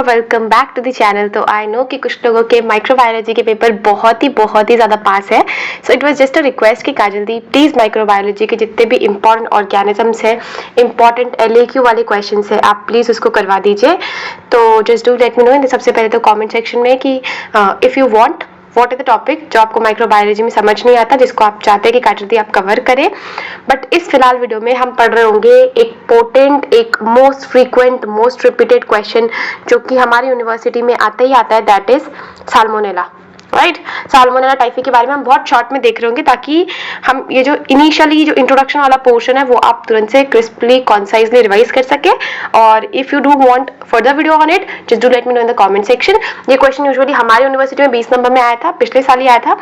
और welcome back to the channel. तो I no कि कुछ लोगों के माइक्रोबायोलॉजी के पेपर बहुत ही ज़्यादा पास है। So it was just a request कि काजल दी प्लीज़ माइक्रोबायोलॉजी के जितने भी इंपॉर्टेंट ऑर्गेनिजम्स है, इंपॉर्टेंट LAQ वाले क्वेश्चन है, आप प्लीज़ उसको करवा दीजिए। तो just do let me know इन सबसे पहले तो कॉमेंट सेक्शन में कि if you want what is the topic जो आपको माइक्रोबायोलॉजी में समझ नहीं आता, जिसको आप चाहते हैं कि काजल दी आप कवर करें। बट इस फिलहाल वीडियो में हम पढ़ रहे होंगे एक पोटेंट, एक most frequent, most repeated question जो कि हमारी यूनिवर्सिटी में आता ही आता है, that is salmonella. Right, salmonella typhi के बारे में हम बहुत शॉर्ट में देख रहे होंगे ताकि हम ये जो इनिशियली जो इंट्रोडक्शन वाला पोर्शन है वो आप तुरंत से क्रिस्पली कॉन्साइजली रिवाइज कर सके। और if you do want further video on it just do let me know in the comment section. ये क्वेश्चन यूजुअली हमारी यूनिवर्सिटी में 20 नंबर में आया था, पिछले साल ही आया था।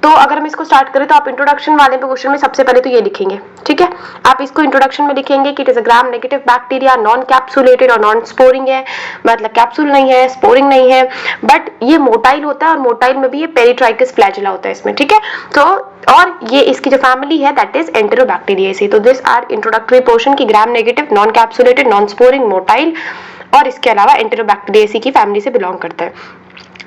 तो अगर हम इसको स्टार्ट करें तो आप इंट्रोडक्शन वाले पे क्वेश्चन में सबसे पहले तो ये लिखेंगे, ठीक है। आप इसको इंट्रोडक्शन में लिखेंगे कि it is a gram negative bacteria, non capsulated और नॉन स्पोरिंग है, मतलब कैप्सूल नहीं है, स्पोरिंग नहीं है, बट ये मोटाइल होता है और मोटाइल में भी ये पेरिट्राइकस फ्लैजिला होता है इसमें, ठीक है। तो और ये इसकी जो फैमिली है दैट इज एंटेरोबैक्टीरियासी। तो दिस आर इंट्रोडक्टरी पोर्शन की gram negative, non capsulated, non sporing, motile और इसके अलावा एंटेरोबैक्टीरियासी की फैमिली से बिलोंग करता है।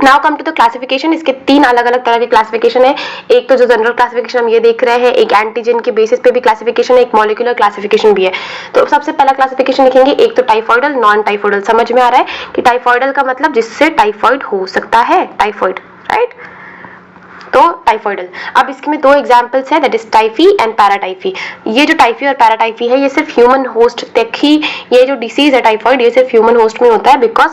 Now come to the classification. इसके 3 अलग अलग तरह के क्लासिफिकेशन है। एक तो जो जनरल क्लासिफिकेशन हम ये देख रहे हैं, एक एंटीजन के बेसिस पे भी क्लासिफिकेशन है, एक मॉलिक्यूलर क्लासिफिकेशन भी है। तो सबसे पहला क्लासिफिकेशन लिखेंगे, एक तो टाइफॉइडल, नॉन टाइफॉइडल। समझ में आ रहा है कि टाइफॉइडल का मतलब जिससे टाइफॉइड हो सकता है, टाइफॉइड, राइट। तो टाइफॉइडल। अब इसके में 2 एग्जांपल्स है, that is typhi and paratyphi. ये जो टाइफी और पैराटाइफी है ये सिर्फ ह्यूमन होस्ट तक ही, ये जो डिसीज है टाइफॉइड ये सिर्फ ह्यूमन होस्ट में होता है, बिकॉज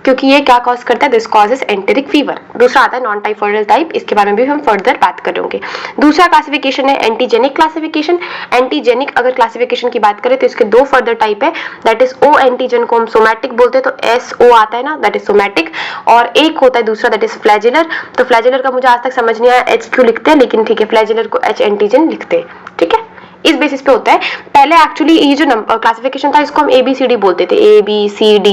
क्योंकि ये क्या कॉज करता है, दिस कॉजेस एंटेरिक फीवर। दूसरा आता है नॉन टाइफॉइडल टाइप, इसके बारे में भी हम फर्दर बात करेंगे। दूसरा क्लासिफिकेशन है एंटीजेनिक क्लासिफिकेशन। एंटीजेनिक अगर क्लासिफिकेशन की बात करें तो इसके 2 फर्दर टाइप है, दैट इज ओ एंटीजन को हम सोमैटिक बोलते हैं, तो SO आता है ना, दैट इज सोमैटिक। और एक होता है दूसरा दैट इज फ्लैजिलर। तो फ्लैजिलर का मुझे आज तक समझ नहीं आया H क्यों लिखते हैं, लेकिन ठीक है, फ्लैजिलर को H एंटीजन लिखते हैं, ठीक है। इस बेसिस पे होता है। पहले एक्चुअली ये जो क्लासिफिकेशन था इसको हम ABCD बोलते थे, ABCD,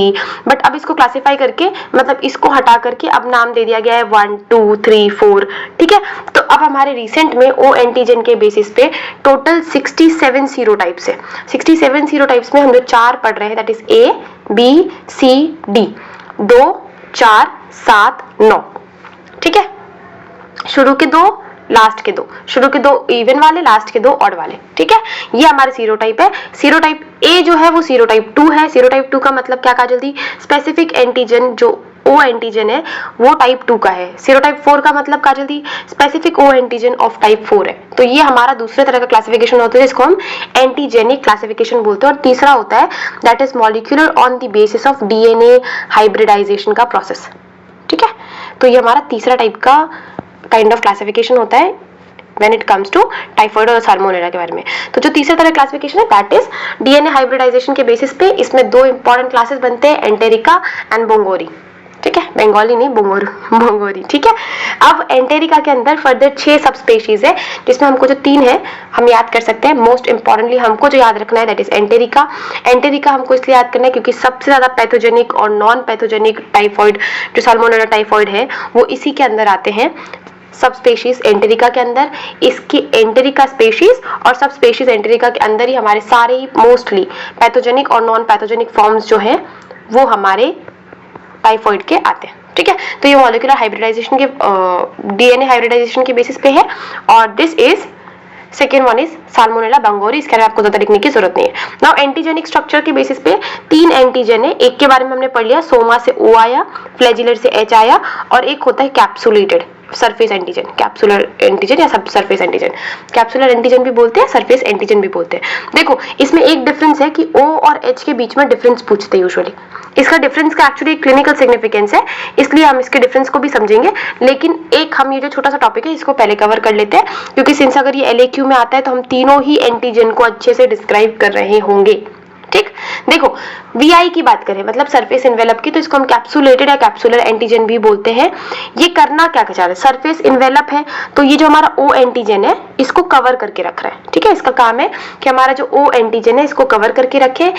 बट अब इसको क्लासिफाई करके मतलब इसको हटा करके अब नाम दे दिया गया है 1 2 3 4, ठीक है। तो अब हमारे रिसेंट में O एंटीजन के बेसिस पे टोटल 67 सीरोटाइप्स है। 67 सीरोटाइप्स में हम जो 4 पढ़ रहे हैं that is A B C D, 2 4 7 9, ठीक है। शुरू के 2, लास्ट के 2, शुरू के 2 इवन वाले, लास्ट के 2 ऑड वाले, ठीक है। ये हमारे सीरोटाइप है। सीरोटाइप A जो है वो सीरोटाइप 2 है। सीरोटाइप 2 का मतलब क्या कहा जल्दी, स्पेसिफिक एंटीजन जो O एंटीजन है वो टाइप 2 का है। सीरोटाइप 4 का मतलब कहा जल्दी, specific O antigen of type 4 है। तो ये हमारा दूसरे तरह का क्लासिफिकेशन होता है जिसको हम एंटीजेनिक क्लासिफिकेशन बोलते हैं। और तीसरा होता है that is molecular on the basis of DNA hybridisation का प्रोसेस, ठीक है। तो ये हमारा तीसरा टाइप का काइंड ऑफ क्लासिफिकेशन होता है when it comes to typhoid और साल्मोनेला के बारे में। तो जो तीसरा तरह क्लासिफिकेशन है दैट इज DNA हाइब्रिडाइजेशन के बेसिस पे इसमें 2 इंपॉर्टेंट क्लासेस बनते हैं, एंटेरिका एंड बोंगोरी, ठीक है। बंगाली नहीं, बोंगोरी, ठीक है। अब एंटेरिका के अंदर फर्दर 6 सब स्पेशीज है, जिसमें हमको जो 3 है हम याद कर सकते हैं। मोस्ट इंपॉर्टेंटली हमको जो याद रखना है दैट इज एंटेरिका। एंटेरिका हमको इसलिए याद करना है क्योंकि सबसे ज्यादा पैथोजेनिक और नॉन पैथोजेनिक टाइफॉइड जो साल्मोनेला टाइफॉइड है वो इसी के अंदर आते हैं, सब स्पेशीज एंटेरिका के अंदर। इसकी एंटेरिका स्पेशीज और सब स्पेशीज एंटेरिका के अंदर ही हमारे सारे मोस्टली पैथोजेनिक और नॉन पैथोजेनिक फॉर्म्स जो है वो हमारे टाइफॉइड के आते हैं, ठीक है। तो ये मॉलिक्यूलर हाइब्रिडाइजेशन के DNA हाइब्रिडाइजेशन के बेसिस पे है। और this is second one is Salmonella bongori, इसके लिए आपको ज्यादा लिखने की जरूरत नहीं है। नाउ एंटीजेनिक स्ट्रक्चर के बेसिस पे 3 एंटीजन है। एक के बारे में हमने पढ़ लिया, सोमा से O आया, फ्लैजिलर से H आया, और एक होता है capsulated surface antigen, capsular antigen या सब सरफेस एंटीजन। कैप्सुलर एंटीजन भी बोलते हैं, सरफेस एंटीजन भी बोलते हैं। देखो इसमें एक डिफरेंस है कि O और H के बीच में डिफरेंस पूछते हैं यूजुअली। इसका डिफरेंस का एक्चुअली क्लिनिकल सिग्निफिकेंस है, इसलिए हम इसके डिफरेंस को भी समझेंगे। लेकिन एक हम ये जो छोटा सा टॉपिक है इसको पहले कवर कर लेते हैं, क्योंकि सिंस अगर ये LAQ में आता है तो हम तीनों ही एंटीजन को अच्छे से डिस्क्राइब कर रहे होंगे, ठीक। देखो VI की बात करें मतलब सरफेस इन्वेलप की, तो इसको हम कैप्सुलेटेड या कैप्सुलर एंटीजन भी बोलते हैं। ये करना क्या चाह रहा है, सरफेस इन्वेलप है तो ये जो हमारा O एंटीजन है इसको कवर करके रख रहा है, ठीक है। इसका काम है कि हमारा जो O एंटीजन है इसको कवर करके रखे।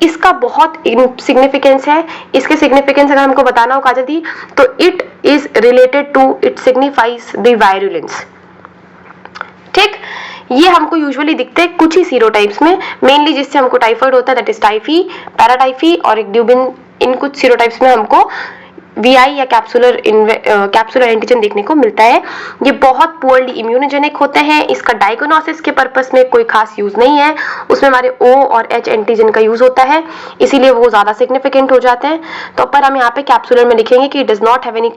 इसका बहुत सिग्निफिकेंस है। इसके सिग्निफिकेंस अगर हमको बताना हो काजल दी तो it is related to, it signifies the virulence, ठीक। ये हमको यूजुअली दिखते हैं कुछ ही सीरोटाइप्स में, मेनली जिससे हमको टाइफॉइड होता है दैट इज टाइफी, पैराटाइफी और एक ड्यूबिन इन कुछ सीरोटाइप्स में हमको VI या कैप्सुलर एंटीजन देखने को मिलता है। ये बहुत पुअरली इम्यूनोजेनिक होते हैं। इसका डायग्नोसिस के पर्पस में कोई खास यूज नहीं है, उसमें हमारे O और H एंटीजन का यूज होता है, इसीलिए वो ज्यादा सिग्निफिकेंट हो जाते हैं। तो पर हम यहाँ पे कैप्सुलर में लिखेंगे कि does not have any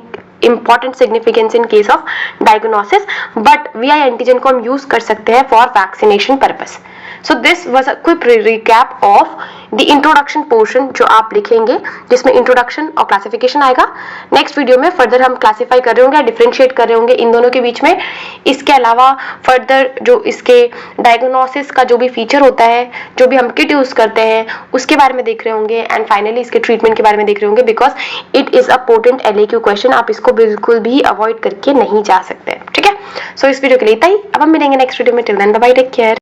important significance in case of diagnosis, but VI antigen को हम यूज कर सकते हैं for vaccination purpose. So this was a quick recap of the introduction portion जो आप लिखेंगे, जिसमें introduction और classification आएगा। नेक्स्ट वीडियो में फर्दर हम क्लासीफाई कर रहे होंगे, डिफरेंशिएट कर रहे होंगे इन दोनों के बीच में। इसके अलावा फर्दर जो इसके डायग्नोसिस का जो भी फीचर होता है, जो भी हम किट यूज करते हैं, उसके बारे में देख रहे होंगे, एंड फाइनली इसके ट्रीटमेंट के बारे में देख रहे होंगे, because it is a potent LAQ question. आप इसको बिल्कुल भी अवॉइड करके नहीं जा सकते। ठीक है, सो इस वीडियो के लिए इतना ही। अब हम मिलेंगे नेक्स्ट वीडियो में। Till then bye bye, take care.